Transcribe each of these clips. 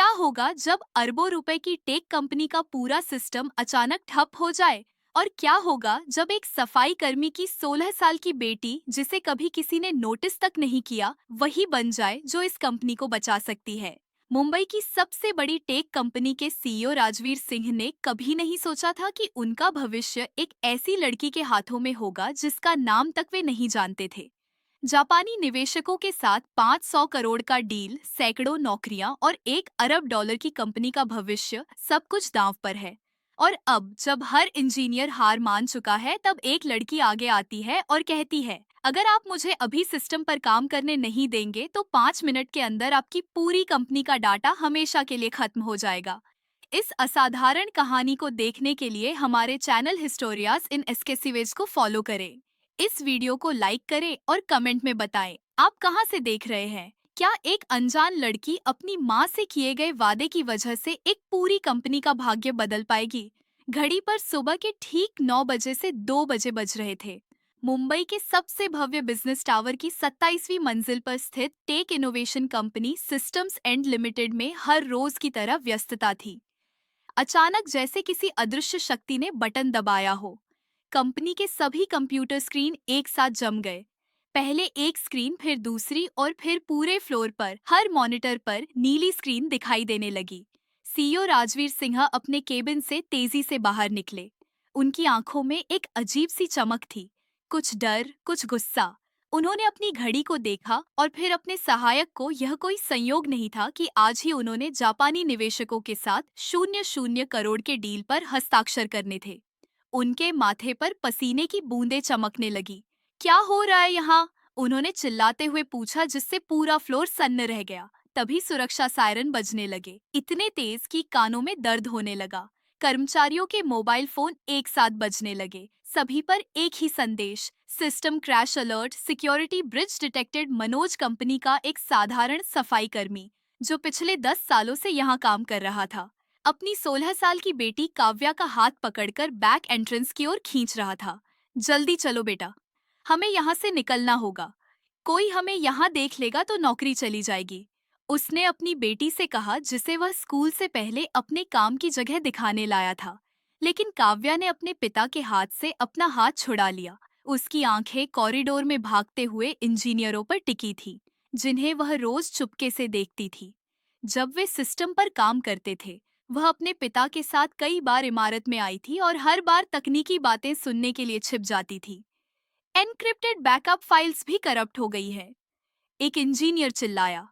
क्या होगा जब अरबों रुपए की टेक कंपनी का पूरा सिस्टम अचानक ठप हो जाए? और क्या होगा जब एक सफाई कर्मी की 16 साल की बेटी, जिसे कभी किसी ने नोटिस तक नहीं किया, वही बन जाए जो इस कंपनी को बचा सकती है? मुंबई की सबसे बड़ी टेक कंपनी के सीईओ राजवीर सिंह ने कभी नहीं सोचा था कि उनका भविष्य एक ऐसी लड़की के हाथों में होगा जिसका नाम तक वे नहीं जानते थे। जापानी निवेशकों के साथ 500 करोड़ का डील, सैकड़ों नौकरियां और 1 अरब डॉलर की कंपनी का भविष्य, सब कुछ दांव पर है। और अब जब हर इंजीनियर हार मान चुका है, तब एक लड़की आगे आती है और कहती है, अगर आप मुझे अभी सिस्टम पर काम करने नहीं देंगे तो 5 मिनट के अंदर आपकी पूरी कंपनी का डाटा हमेशा के लिए खत्म हो जाएगा। इस असाधारण कहानी को देखने के लिए हमारे चैनल हिस्टोरियाज इन एस्केसिवेज को फॉलो करें। इस वीडियो को लाइक करें और कमेंट में बताएं आप कहां से देख रहे हैं। क्या एक अनजान लड़की अपनी मां से किए गए वादे की वजह से एक पूरी कंपनी का भाग्य बदल पाएगी? घड़ी पर सुबह के ठीक 9 बजे से 2 बजे बज रहे थे। मुंबई के सबसे भव्य बिजनेस टावर की 27वीं मंजिल पर स्थित tech innovation company systems and limited में हर रोज की तरह व्यस्तता थी। अचानक जैसे किसी अदृश्य शक्ति ने बटन दबाया हो, कंपनी के सभी कंप्यूटर स्क्रीन एक साथ जम गए। पहले एक स्क्रीन, फिर दूसरी और फिर पूरे फ्लोर पर हर मॉनिटर पर नीली स्क्रीन दिखाई देने लगी। सीईओ राजवीर सिंह अपने केबिन से तेजी से बाहर निकले। उनकी आंखों में एक अजीब सी चमक थी, कुछ डर, कुछ गुस्सा। उन्होंने अपनी घड़ी को देखा और फिर अपने सहायक को। यह कोई संयोग नहीं था कि आज ही उन्होंने जापानी निवेशकों के साथ 0,0 करोड़ के डील पर हस्ताक्षर करने थे। उनके माथे पर पसीने की बूंदें चमकने लगी। क्या हो रहा है यहाँ? उन्होंने चिल्लाते हुए पूछा, जिससे पूरा फ्लोर सन्न रह गया। तभी सुरक्षा सायरन बजने लगे, इतने तेज कि कानों में दर्द होने लगा। कर्मचारियों के मोबाइल फोन एक साथ बजने लगे, सभी पर एक ही संदेश, system crash alert, security bridge detected. Manoj, company का एक साधारण सफाई कर्मी जो पिछले 10 सालों से यहाँ काम कर रहा था, अपनी 16 साल की बेटी काव्या का हाथ पकड़कर बैक एंट्रेंस की ओर खींच रहा था। जल्दी चलो बेटा, हमें यहाँ से निकलना होगा। कोई हमें यहाँ देख लेगा तो नौकरी चली जाएगी। उसने अपनी बेटी से कहा, जिसे वह स्कूल से पहले अपने काम की जगह दिखाने लाया था। लेकिन काव्या ने अपने पिता के हाथ से अपना हाथ छुड़ा लिया। उसकी आंखें कॉरिडोर में भागते हुए इंजीनियरों पर टिकी थी, जिन्हें वह रोज चुपके से देखती थी। जब वे सिस्टम पर काम करते थे, वह अपने पिता के साथ कई बार इमारत में आई थी और हर बार तकनीकी बातें सुनने के लिए छिप जाती थी। एनक्रिप्टेड बैकअप फाइल्स भी करप्ट हो गई है, एक इंजीनियर चिल्लाया।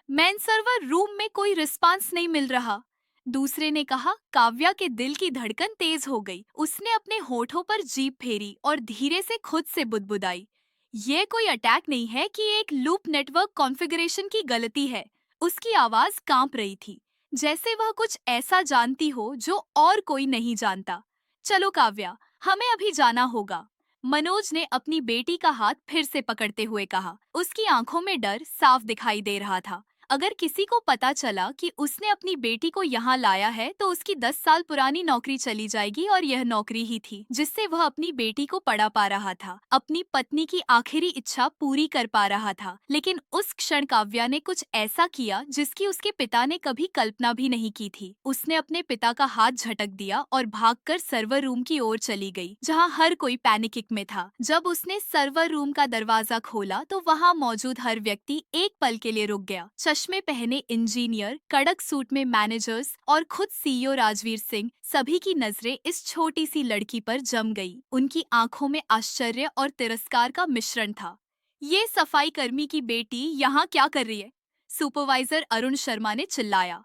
मेन सर्वर रूम में कोई रिस्पांस नहीं मिल रहा, दूसरे ने कहा। काव्या के दिल की धड़कन तेज हो गई। उसने अपने होठों पर जीभ फेरी और धीरे से खुद से बुदबुदाई, ये कोई अटैक नहीं है कि एक लूप नेटवर्क कॉन्फ़िगरेशन की गलती है। उसकी आवाज कांप रही थी, जैसे वह कुछ ऐसा जानती हो जो और कोई नहीं जानता। चलो काव्या, हमें अभी जाना होगा। मनोज ने अपनी बेटी का हाथ फिर से पकड़ते हुए कहा। उसकी आंखों में डर साफ दिखाई दे रहा था। अगर किसी को पता चला कि उसने अपनी बेटी को यहाँ लाया है, तो उसकी 10 साल पुरानी नौकरी चली जाएगी, और यह नौकरी ही थी जिससे वह अपनी बेटी को पढ़ा पा रहा था, अपनी पत्नी की आखिरी इच्छा पूरी कर पा रहा था। लेकिन उस क्षण काव्या ने कुछ ऐसा किया जिसकी उसके पिता ने कभी कल्पना भी नहीं की थी। उसने अपने पिता का हाथ झटक दिया और भागकर सर्वर रूम की ओर चली गई, जहाँ हर कोई पैनिक में था। जब उसने सर्वर रूम का दरवाजा खोला तो वहाँ मौजूद हर व्यक्ति एक पल के लिए रुक गया। चश्मे पहने इंजीनियर, कड़क सूट में मैनेजर्स और खुद सीईओ राजवीर सिंह, सभी की नजरें इस छोटी सी लड़की पर जम गई। उनकी आंखों में आश्चर्य और तिरस्कार का मिश्रण था। ये सफाई कर्मी की बेटी यहाँ क्या कर रही है? सुपरवाइजर अरुण शर्मा ने चिल्लाया।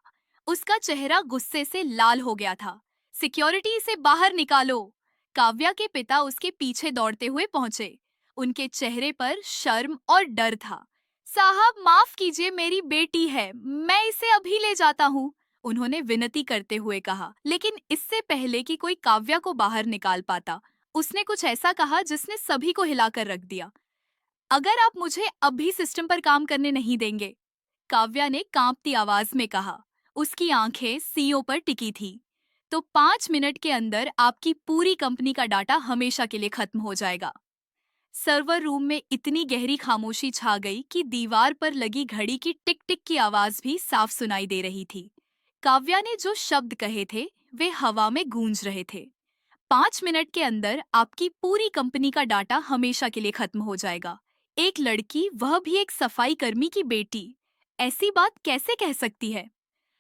उसका चेहरा गुस्से से लाल हो गया था। सिक्योरिटी, इसे बाहर निकालो। काव्या के पिता उसके पीछे दौड़ते हुए पहुंचे। उनके चेहरे पर शर्म और डर था। साहब, माफ कीजिए, मेरी बेटी है, मैं इसे अभी ले जाता हूँ, उन्होंने विनती करते हुए कहा। लेकिन इससे पहले कि कोई काव्या को बाहर निकाल पाता, उसने कुछ ऐसा कहा जिसने सभी को हिलाकर रख दिया। अगर आप मुझे अभी सिस्टम पर काम करने नहीं देंगे, काव्या ने कांपती आवाज में कहा। उसकी आंखें सीईओ पर टिकी थी। तो 5 मिनट के अंदर आपकी पूरी कंपनी का डाटा हमेशा के लिए खत्म हो जाएगा। सर्वर रूम में इतनी गहरी खामोशी छा गई कि दीवार पर लगी घड़ी की टिक टिक की आवाज भी साफ सुनाई दे रही थी। काव्या ने जो शब्द कहे थे वे हवा में गूंज रहे थे। 5 मिनट के अंदर आपकी पूरी कंपनी का डाटा हमेशा के लिए खत्म हो जाएगा। एक लड़की, वह भी एक सफाई कर्मी की बेटी, ऐसी बात कैसे कह सकती है?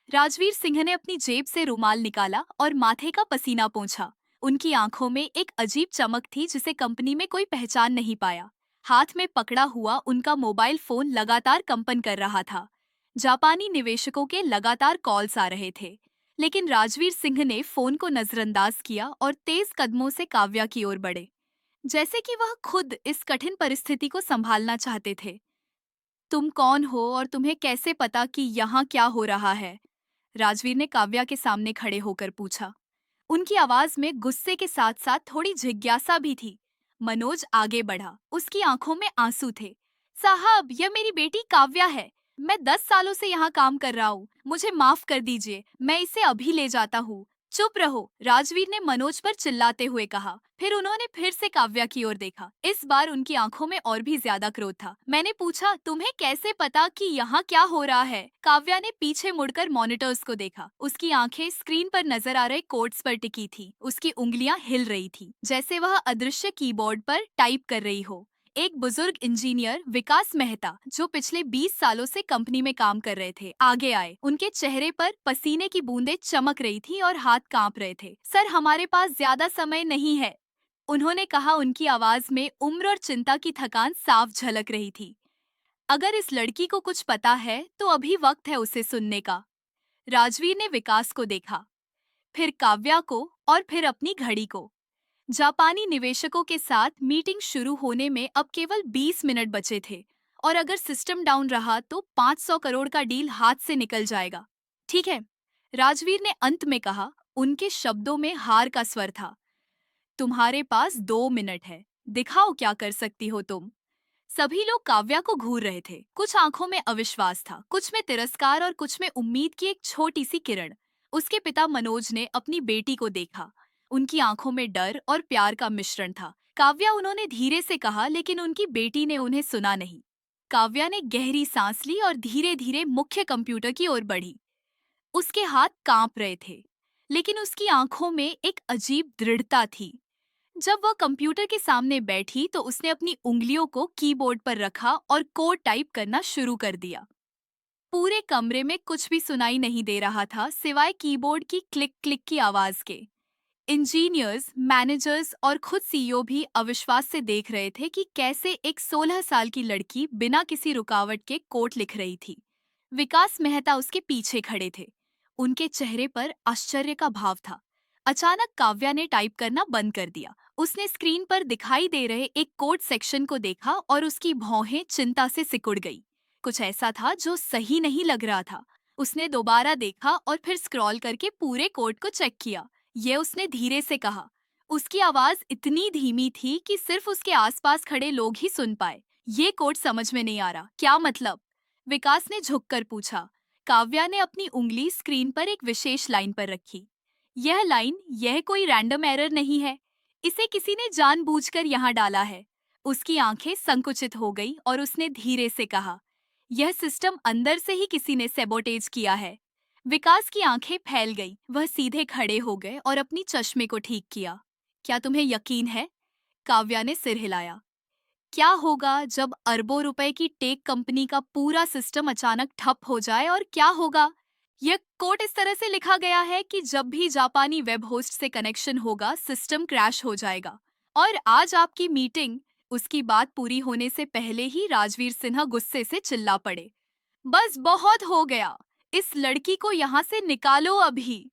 राजवीर सिंह ने अपनी जेब से रुमाल निकाला और माथे का पसीना पोंछा। उनकी आंखों में एक अजीब चमक थी जिसे कंपनी में कोई पहचान नहीं पाया। हाथ में पकड़ा हुआ उनका मोबाइल फोन लगातार कंपन कर रहा था। जापानी निवेशकों के लगातार कॉल्स आ रहे थे, लेकिन राजवीर सिंह ने फोन को नजरअंदाज किया और तेज कदमों से काव्या की ओर बढ़े, जैसे कि वह खुद इस कठिन परिस्थिति को संभालना चाहते थे। तुम कौन हो और तुम्हें कैसे पता कि यहाँ क्या हो रहा है? राजवीर ने काव्या के सामने खड़े होकर पूछा। उनकी आवाज में गुस्से के साथ साथ थोड़ी जिज्ञासा भी थी। मनोज आगे बढ़ा, उसकी आंखों में आंसू थे। साहब, यह मेरी बेटी काव्या है। मैं 10 सालों से यहाँ काम कर रहा हूँ। मुझे माफ कर दीजिए, मैं इसे अभी ले जाता हूँ। चुप रहो, राजवीर ने मनोज पर चिल्लाते हुए कहा। फिर उन्होंने फिर से काव्या की ओर देखा। इस बार उनकी आंखों में और भी ज्यादा क्रोध था। मैंने पूछा, तुम्हें कैसे पता कि यहाँ क्या हो रहा है? काव्या ने पीछे मुड़कर मॉनिटर्स को देखा। उसकी आंखें स्क्रीन पर नजर आ रहे कोड्स पर टिकी थी। उसकी उंगलियां हिल रही थी, जैसे वह अदृश्य कीबोर्ड पर टाइप कर रही हो। एक बुजुर्ग इंजीनियर विकास मेहता, जो पिछले 20 सालों से कंपनी में काम कर रहे थे, आगे आए। उनके चेहरे पर पसीने की बूंदें चमक रही थी और हाथ कांप रहे थे। सर, हमारे पास ज्यादा समय नहीं है, उन्होंने कहा। उनकी आवाज में उम्र और चिंता की थकान साफ झलक रही थी। अगर इस लड़की को कुछ पता है तो अभी वक्त है उसे सुनने का। राजवीर ने विकास को देखा, फिर काव्या को और फिर अपनी घड़ी को। जापानी निवेशकों के साथ मीटिंग शुरू होने में अब केवल 20 मिनट बचे थे, और अगर सिस्टम डाउन रहा तो 500 करोड़ का डील हाथ से निकल जाएगा। ठीक है, राजवीर ने अंत में कहा। उनके शब्दों में हार का स्वर था। तुम्हारे पास 2 मिनट है, दिखाओ क्या कर सकती हो तुम। सभी लोग काव्या को घूर रहे थे। कुछ आंखों में अविश्वास था, कुछ में तिरस्कार और कुछ में उम्मीद की एक छोटी सी किरण। उसके पिता मनोज ने अपनी बेटी को देखा। उनकी आंखों में डर और प्यार का मिश्रण था। काव्या, उन्होंने धीरे से कहा, लेकिन उनकी बेटी ने उन्हें सुना नहीं। काव्या ने गहरी सांस ली और धीरे धीरे मुख्य कंप्यूटर की ओर बढ़ी। उसके हाथ कांप रहे थे, लेकिन उसकी आंखों में एक अजीब दृढ़ता थी। जब वह कंप्यूटर के सामने बैठी तो उसने अपनी उंगलियों को कीबोर्ड पर रखा और कोड टाइप करना शुरू कर दिया। पूरे कमरे में कुछ भी सुनाई नहीं दे रहा था सिवाय कीबोर्ड की क्लिक क्लिक की आवाज के। इंजीनियर्स, मैनेजर्स और खुद सीईओ भी अविश्वास से देख रहे थे कि कैसे एक 16 साल की लड़की बिना किसी रुकावट के कोड लिख रही थी। विकास मेहता उसके पीछे खड़े थे। उनके चेहरे पर आश्चर्य का भाव था। अचानक काव्या ने टाइप करना बंद कर दिया। उसने स्क्रीन पर दिखाई दे रहे एक कोड सेक्शन को देखा और उसकी भौहें चिंता से सिकुड़ गई। कुछ ऐसा था जो सही नहीं लग रहा था। उसने दोबारा देखा और फिर स्क्रॉल करके पूरे कोड को चेक किया। ये उसने धीरे से कहा। उसकी आवाज इतनी धीमी थी कि सिर्फ उसके आसपास खड़े लोग ही सुन पाए। ये कोड समझ में नहीं आ रहा, क्या मतलब? विकास ने झुककर पूछा। काव्या ने अपनी उंगली स्क्रीन पर एक विशेष लाइन पर रखी। यह लाइन, यह कोई रैंडम एरर नहीं है। इसे किसी ने जानबूझकर यहाँ डाला है। उसकी आंखें संकुचित हो गई और उसने धीरे से कहा, यह सिस्टम अंदर से ही किसी ने सैबोटेज किया है। विकास की आंखें फैल गईं। वह सीधे खड़े हो गए और अपनी चश्मे को ठीक किया। क्या तुम्हें यकीन है? काव्या ने सिर हिलाया। क्या होगा जब अरबों रुपए की टेक कंपनी का पूरा सिस्टम अचानक ठप हो जाए, और क्या होगा? यह कोड इस तरह से लिखा गया है कि जब भी जापानी वेब होस्ट से कनेक्शन होगा, सिस्टम क्रैश हो जाएगा। और आज आपकी मीटिंग। उसकी बात पूरी होने से पहले ही राजवीर सिन्हा गुस्से से चिल्ला पड़े। बस बहुत हो गया। इस लड़की को यहाँ से निकालो अभी।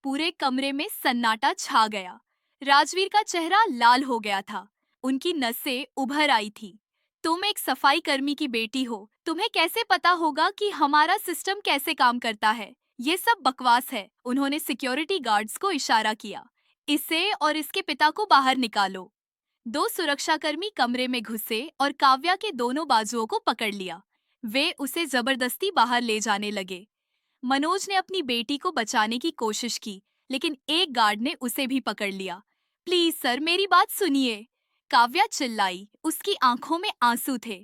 पूरे कमरे में सन्नाटा छा गया। राजवीर का चेहरा लाल हो गया था। उनकी नसें उभर आई थी। तुम एक सफाई कर्मी की बेटी हो, तुम्हें कैसे पता होगा कि हमारा सिस्टम कैसे काम करता है? ये सब बकवास है। उन्होंने सिक्योरिटी गार्ड्स को इशारा किया। इसे और इसके पिता को बाहर निकालो। दो सुरक्षाकर्मी कमरे में घुसे और काव्या के दोनों बाजुओं को पकड़ लिया। वे उसे जबरदस्ती बाहर ले जाने लगे। मनोज ने अपनी बेटी को बचाने की कोशिश की, लेकिन एक गार्ड ने उसे भी पकड़ लिया। प्लीज सर, मेरी बात सुनिए। काव्या चिल्लाई, उसकी आंखों में आंसू थे।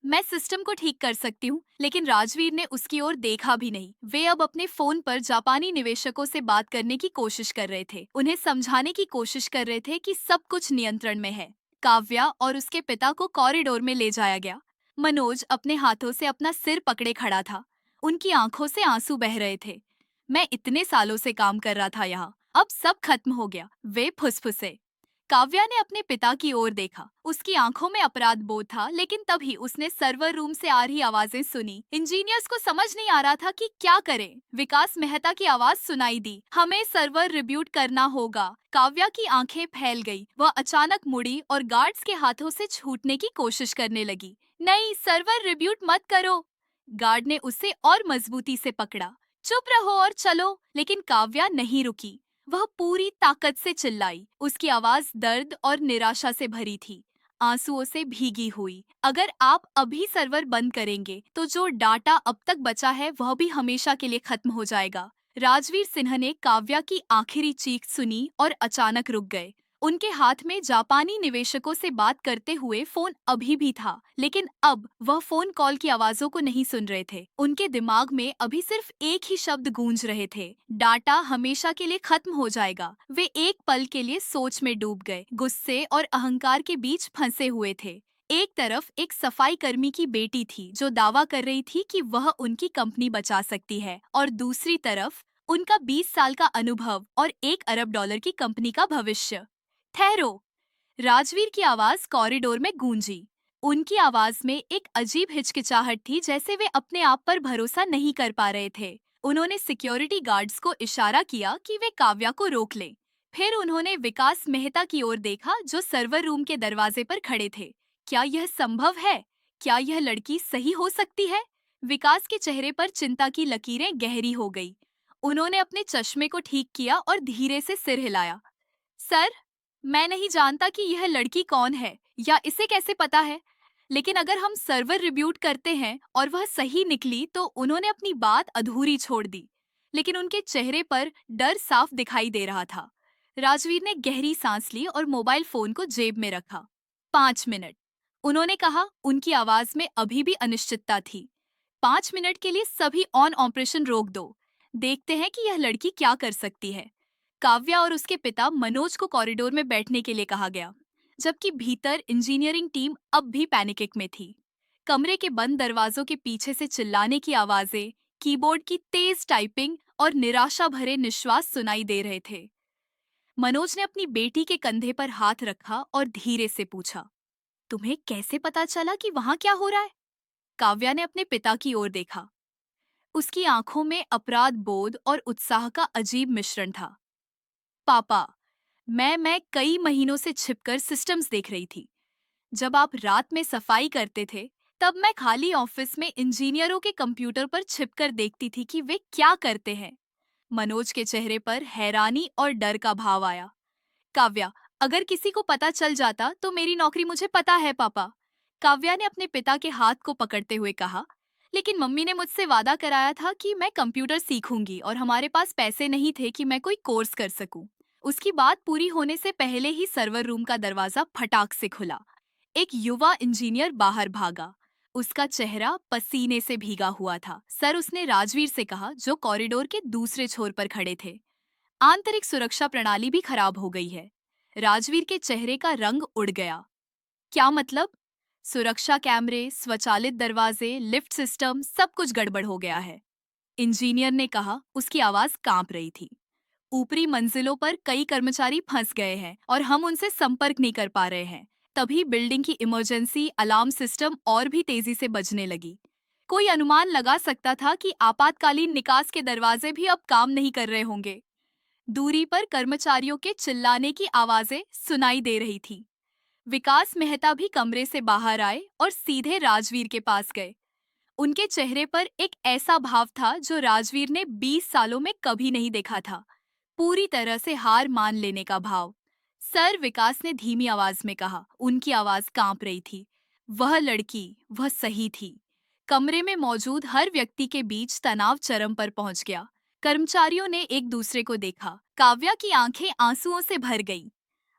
मैं सिस्टम को ठीक कर सकती हूँ, लेकिन राजवीर ने उसकी ओर देखा भी नहीं। वे अब अपने फोन पर जापानी निवेशकों से बात करने की कोशिश कर रहे थे, उन्हें समझाने की कोशिश कर रहे थे कि सब कुछ नियंत्रण में है। काव्या और उसके पिता को कॉरिडोर में ले जाया गया। मनोज अपने हाथों से अपना सिर पकड़े खड़ा था, उनकी आंखों से आंसू बह रहे थे। मैं इतने सालों से काम कर रहा था यहाँ, अब सब खत्म हो गया, वे फुसफुसे। काव्या ने अपने पिता की ओर देखा। उसकी आंखों में अपराध बोध था, लेकिन तभी उसने सर्वर रूम से आ रही आवाजें सुनी। इंजीनियर्स को समझ नहीं आ रहा था कि क्या करें। विकास मेहता की आवाज सुनाई दी, हमें सर्वर रिब्यूट करना होगा। काव्या की आंखें फैल गई। वह अचानक मुड़ी और गार्ड्स के हाथों से छूटने की कोशिश करने लगी। नहीं, सर्वर रिब्यूट मत करो। गार्ड ने उसे और मजबूती से पकड़ा। चुप रहो और चलो। लेकिन काव्या नहीं रुकी। वह पूरी ताकत से चिल्लाई। उसकी आवाज दर्द और निराशा से भरी थी, आंसुओं से भीगी हुई। अगर आप अभी सर्वर बंद करेंगे, तो जो डाटा अब तक बचा है वह भी हमेशा के लिए खत्म हो जाएगा। राजवीर सिन्हा ने काव्या की आखिरी चीख सुनी और अचानक रुक गए। उनके हाथ में जापानी निवेशकों से बात करते हुए फोन अभी भी था, लेकिन अब वह फोन कॉल की आवाजों को नहीं सुन रहे थे। उनके दिमाग में अभी सिर्फ एक ही शब्द गूंज रहे थे, डाटा हमेशा के लिए खत्म हो जाएगा। वे एक पल के लिए सोच में डूब गए, गुस्से और अहंकार के बीच फंसे हुए थे। एक तरफ एक सफाई कर्मी की बेटी थी जो दावा कर रही थी कि वह उनकी कंपनी बचा सकती है, और दूसरी तरफ उनका 20 साल का अनुभव और 1 अरब डॉलर की कंपनी का भविष्य। ठहरो! राजवीर की आवाज कॉरिडोर में गूंजी। उनकी आवाज में एक अजीब हिचकिचाहट थी, जैसे वे अपने आप पर भरोसा नहीं कर पा रहे थे। उन्होंने सिक्योरिटी गार्ड्स को इशारा किया कि वे काव्या को रोक लें। फिर उन्होंने विकास मेहता की ओर देखा, जो सर्वर रूम के दरवाजे पर खड़े थे। क्या यह संभव है? क्या यह लड़की सही हो सकती है? विकास के चेहरे पर चिंता की लकीरें गहरी हो गई। उन्होंने अपने चश्मे को ठीक किया और धीरे से सिर हिलाया। सर, मैं नहीं जानता कि यह लड़की कौन है या इसे कैसे पता है, लेकिन अगर हम सर्वर रिब्यूट करते हैं और वह सही निकली तो उन्होंने अपनी बात अधूरी छोड़ दी, लेकिन उनके चेहरे पर डर साफ दिखाई दे रहा था। राजवीर ने गहरी सांस ली और मोबाइल फोन को जेब में रखा। 5 मिनट, उन्होंने कहा। उनकी आवाज में अभी भी अनिश्चितता थी। 5 मिनट के लिए सभी ऑन ऑपरेशन रोक दो। देखते हैं कि यह लड़की क्या कर सकती है। काव्या और उसके पिता मनोज को कॉरिडोर में बैठने के लिए कहा गया, जबकि भीतर इंजीनियरिंग टीम अब भी पैनिक में थी। कमरे के बंद दरवाजों के पीछे से चिल्लाने की आवाजें, कीबोर्ड की तेज टाइपिंग और निराशा भरे निश्वास सुनाई दे रहे थे। मनोज ने अपनी बेटी के कंधे पर हाथ रखा और धीरे से पूछा, तुम्हें कैसे पता चला कि वहां क्या हो रहा है? काव्या ने अपने पिता की ओर देखा। उसकी आंखों में अपराध बोध और उत्साह का अजीब मिश्रण था। पापा, मैं कई महीनों से छिपकर सिस्टम्स देख रही थी। जब आप रात में सफाई करते थे, तब मैं खाली ऑफिस में इंजीनियरों के कंप्यूटर पर छिपकर देखती थी कि वे क्या करते हैं। मनोज के चेहरे पर हैरानी और डर का भाव आया। काव्या, अगर किसी को पता चल जाता तो मेरी नौकरी मुझे पता है पापा। काव्या ने अपने पिता के हाथ को पकड़ते हुए कहा। लेकिन मम्मी ने मुझसे वादा कराया था कि मैं कंप्यूटर सीखूंगी और हमारे पास पैसे नहीं थे कि मैं कोई कोर्स कर सकूं। उसकी बात पूरी होने से पहले ही सर्वर रूम का दरवाजा फटाक से खुला। एक युवा इंजीनियर बाहर भागा। उसका चेहरा पसीने से भीगा हुआ था। सर, उसने राजवीर से कहा, जो कॉरिडोर के दूसरे छोर पर खड़े थे। आंतरिक सुरक्षा प्रणाली भी खराब हो गई है। राजवीर के चेहरे का रंग उड़ गया। क्या मतलब? सुरक्षा कैमरे, स्वचालित दरवाजे, लिफ्ट सिस्टम, सब कुछ गड़बड़ हो गया है, इंजीनियर ने कहा। उसकी आवाज कांप रही थी। ऊपरी मंजिलों पर कई कर्मचारी फंस गए हैं और हम उनसे संपर्क नहीं कर पा रहे हैं। तभी बिल्डिंग की इमरजेंसी अलार्म सिस्टम और भी तेजी से बजने लगी। कोई अनुमान लगा सकता था कि आपातकालीन निकास के दरवाजे भी अब काम नहीं कर रहे होंगे। दूरी पर कर्मचारियों के चिल्लाने की आवाजें सुनाई दे रही थी। विकास मेहता भी कमरे से बाहर आए और सीधे राजवीर के पास गए। उनके चेहरे पर एक ऐसा भाव था जो राजवीर ने 20 सालों में कभी नहीं देखा था, पूरी तरह से हार मान लेने का भाव। सर, विकास ने धीमी आवाज में कहा। उनकी आवाज कांप रही थी। वह लड़की, वह सही थी। कमरे में मौजूद हर व्यक्ति के बीच तनाव चरम पर पहुंच गया। कर्मचारियों ने एक दूसरे को देखा। काव्या की आंखें आंसुओं से भर गईं।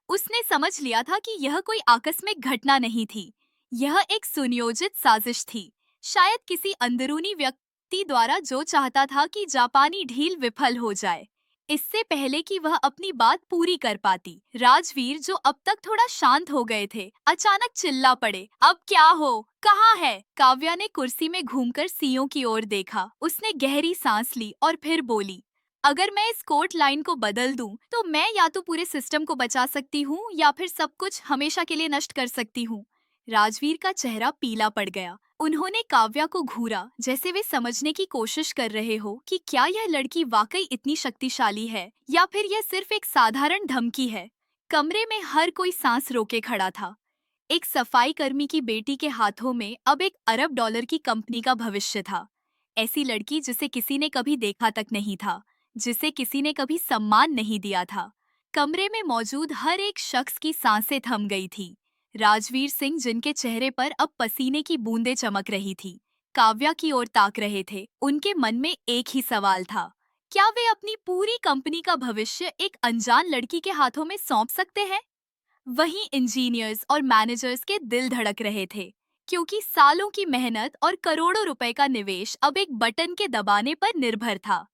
उसने समझ लिया था कि यह कोई आकस्मिक घटना नहीं थी। यह एक सुनियोजित साजिश थी। शायद किसी अंदरूनी व्यक्ति द्वारा जो चाहता था कि जापानी ढील विफल हो जाए, इससे पहले कि वह अपनी बात पूरी कर पाती। राजवीर, जो अब तक थोड़ा शांत हो गए थे, अचानक चिल्ला पड़े, अब क्या हो, कहाँ है? काव्या ने कुर्सी में घूमकर सीओ की ओर देखा। उसने गहरी सांस ली और फिर बोली, अगर मैं इस कोर्ट लाइन को बदल दूं, तो मैं या तो पूरे सिस्टम को बचा सकती हूँ या फिर सब कुछ हमेशा के लिए नष्ट कर सकती हूँ। राजवीर का चेहरा पीला पड़ गया। उन्होंने काव्या को घूरा, जैसे वे समझने की कोशिश कर रहे हो कि क्या यह लड़की वाकई इतनी शक्तिशाली है या फिर यह सिर्फ एक साधारण धमकी है। कमरे में हर कोई सांस रोके खड़ा था। एक सफाई कर्मी की बेटी के हाथों में अब $1 अरब की कंपनी का भविष्य था। ऐसी लड़की जिसे किसी ने कभी देखा तक नहीं था, जिसे किसी ने कभी सम्मान नहीं दिया था। कमरे में मौजूद हर एक शख्स की सांसें थम गई थी। राजवीर सिंह, जिनके चेहरे पर अब पसीने की बूंदें चमक रही थी, काव्या की ओर ताक रहे थे। उनके मन में एक ही सवाल था, क्या वे अपनी पूरी कंपनी का भविष्य एक अनजान लड़की के हाथों में सौंप सकते हैं? वहीं इंजीनियर्स और मैनेजर्स के दिल धड़क रहे थे, क्योंकि सालों की मेहनत और करोड़ों रुपए का निवेश अब एक बटन के दबाने पर निर्भर था।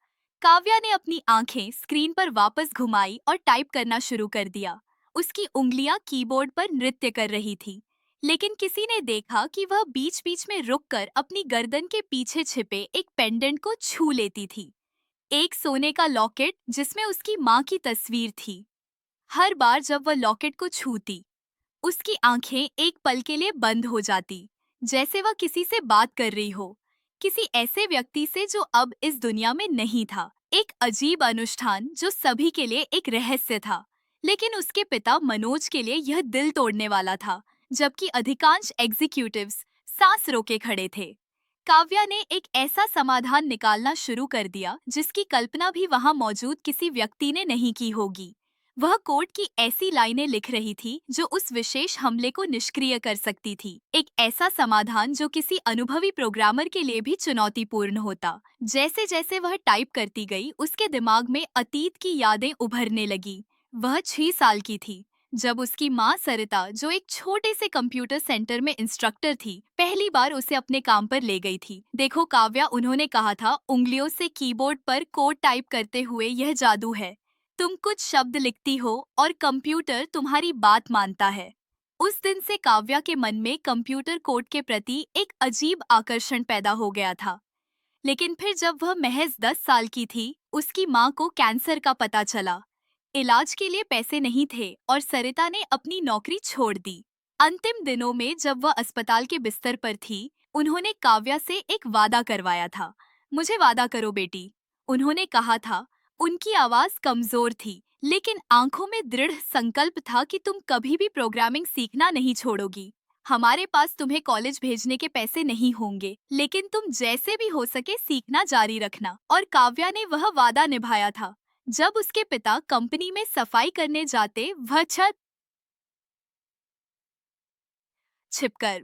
काव्या ने अपनी आंखें स्क्रीन पर वापस घुमाई और टाइप करना शुरू कर दिया। उसकी उंगलियां कीबोर्ड पर नृत्य कर रही थी, लेकिन किसी ने देखा कि वह बीच बीच में रुककर अपनी गर्दन के पीछे छिपे एक पेंडेंट को छू लेती थी। एक सोने का लॉकेट जिसमें उसकी माँ की तस्वीर थी। हर बार जब वह लॉकेट को छूती, उसकी आंखें एक पल के लिए बंद हो जाती, जैसे वह किसी से बात कर रही हो, किसी ऐसे व्यक्ति से जो अब इस दुनिया में नहीं था। एक अजीब अनुष्ठान जो सभी के लिए एक रहस्य था, लेकिन उसके पिता मनोज के लिए यह दिल तोड़ने वाला था, जबकि अधिकांश एग्जीक्यूटिव्स सांस रोके खड़े थे। काव्या ने एक ऐसा समाधान निकालना शुरू कर दिया जिसकी कल्पना भी वहां मौजूद किसी व्यक्ति ने नहीं की होगी। वह कोर्ट की ऐसी लाइनें लिख रही थी जो उस विशेष हमले को निष्क्रिय कर सकती थी। एक ऐसा समाधान जो किसी अनुभवी प्रोग्रामर के लिए भी चुनौतीपूर्ण होता। जैसे जैसे वह टाइप करती गई, उसके दिमाग में अतीत की यादें उभरने लगी। वह 6 साल की थी जब उसकी माँ सरिता, जो एक छोटे से कंप्यूटर सेंटर में इंस्ट्रक्टर थी, पहली बार उसे अपने काम पर ले गई थी। देखो काव्या, उन्होंने कहा था, उंगलियों से कीबोर्ड पर कोड टाइप करते हुए यह जादू है। तुम कुछ शब्द लिखती हो और कंप्यूटर तुम्हारी बात मानता है। उस दिन से काव्या के मन में कंप्यूटर कोड के प्रति एक अजीब आकर्षण पैदा हो गया था। लेकिन फिर जब वह महज 10 साल की थी, उसकी माँ को कैंसर का पता चला। इलाज के लिए पैसे नहीं थे और सरिता ने अपनी नौकरी छोड़ दी। अंतिम दिनों में जब वह अस्पताल के बिस्तर पर थी, उन्होंने काव्या से एक वादा करवाया था। मुझे वादा करो बेटी, उन्होंने कहा था। उनकी आवाज कमजोर थी, लेकिन आंखों में दृढ़ संकल्प था कि तुम कभी भी प्रोग्रामिंग सीखना नहीं छोड़ोगी। हमारे पास तुम्हें कॉलेज भेजने के पैसे नहीं होंगे, लेकिन तुम जैसे भी हो सके सीखना जारी रखना। और काव्या ने वह वादा निभाया था। जब उसके पिता कंपनी में सफाई करने जाते, वह छत छिपकर